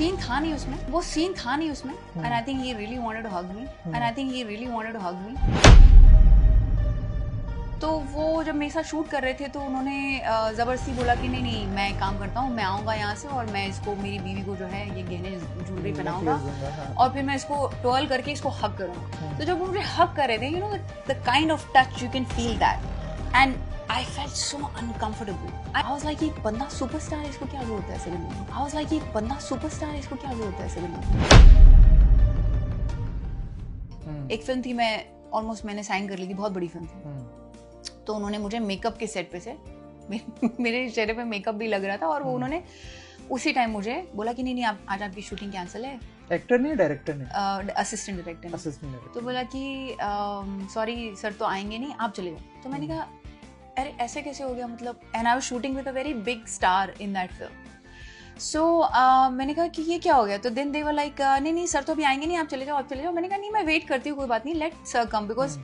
Scene था नहीं उसमें, वो सीन था नहीं उसमें, and I think he really wanted to hug me, and I think he really wanted to hug me. तो वो जब मेरे साथ शूट कर रहे थे तो उन्होंने ज़बरदस्ती बोला कि नहीं नहीं मैं काम करता हूँ, मैं आऊँगा यहाँ से और मैं इसको, मेरी बीवी को जो है ये गहने ज्वेलरी पहनाऊंगा और फिर मैं इसको ट्विर्ल करके इसको हग करूँगा। तो जब वो मुझे हग कर रहे थे, you know the kind of touch, you can feel that, and I felt so uncomfortable. I was like, ये बंदा सुपरस्टार है, इसको क्या जरूरत है ऐसे करने की? I was like, ये बंदा सुपरस्टार है, इसको क्या जरूरत है ऐसे करने की? एक फिल्म थी, मैं ऑलमोस्ट मैंने साइन कर ली थी, बहुत बड़ी फिल्म थी। तो उन्होंने मुझे मेकअप के सेट पे से मेरे चेहरे पे मेकअप भी लग रहा था और वो उन्होंने उसी टाइम मुझे बोला कि नहीं नहीं, आप आज आपकी शूटिंग कैंसिल है। एक्टर नहीं, डायरेक्टर ने, असिस्टेंट डायरेक्टर। तो बोला कि सॉरी सर, तो आएंगे नहीं, आप चले जाओ। तो मैंने कहा अरे ऐसे कैसे हो गया, मतलब, and I was shooting with a very big star in that film. So मैंने कहा कि ये क्या हो गया। तो देन दे वर लाइक नहीं नहीं सर तो अभी आएंगे नहीं, आप चले जाओ, आप चले जाओ। मैंने कहा नहीं मैं वेट करती हूँ, कोई बात नहीं, let sir come, because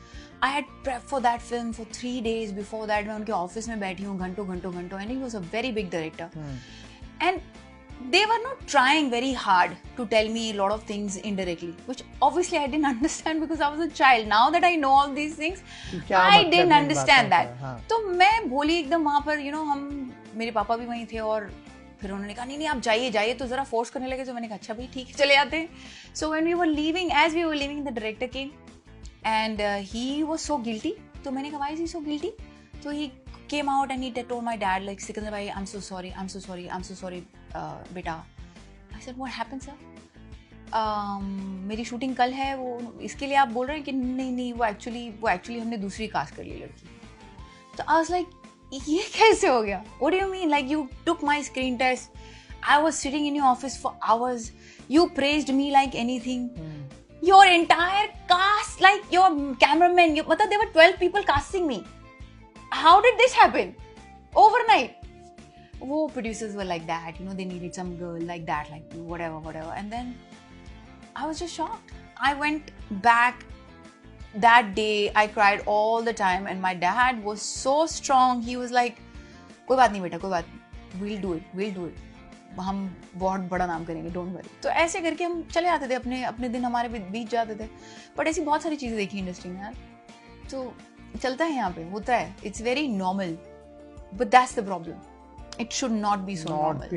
I had prep for that film for 3 days before that. मैं उनके ऑफिस में बैठी हूँ घंटों, and he was a very big director, and they were not trying very hard to tell me a lot of things indirectly, which obviously I didn't understand because I was a child. Now that I know all these things, I didn't understand that. तो मैं बोली एकदम वहाँ पर, you know, हम, मेरे पापा भी वहीं थे और फिर उन्होंने कहा नहीं नहीं आप जाइए जाइए, तो जरा फोर्स करने लगे। तो मैंने कहा अच्छा भाई ठीक है चले जाते हैं। So when we were leaving, as we were leaving, the director came and he was so guilty. तो मैंने कहा why is he so guilty? तो he came out and he told my dad like, Sikandar bhai, I'm so sorry बेटा। I said what happened sir? मेरी shooting कल है, वो इसके लिए आप बोल रहे हैं कि नहीं नहीं वो एक्चुअली हमने दूसरी कास्ट कर ली लड़की। तो I was like ये कैसे हो गया? What do you mean? Like you took my screen test, I was sitting in your office for hours, you praised me like anything. Your entire cast, like your cameraman, मतलब there were 12 people casting me. How did this happen overnight? वो producers were like that, you know, they needed some girl like that, like whatever, and then I was just shocked. I went back that day, I cried all the time, and my dad was so strong. He was like, कोई बात नहीं बेटा, कोई बात नहीं, we'll do it, हम बहुत बड़ा नाम करेंगे, डोंट वरी। तो ऐसे करके हम चले आते थे, अपने दिन हमारे बीत जाते थे। बट ऐसी बहुत सारी चीजें देखी इंडस्ट्री में यार, तो चलता है, यहाँ पे होता है, it's very normal, but that's the problem, it should not be so normal.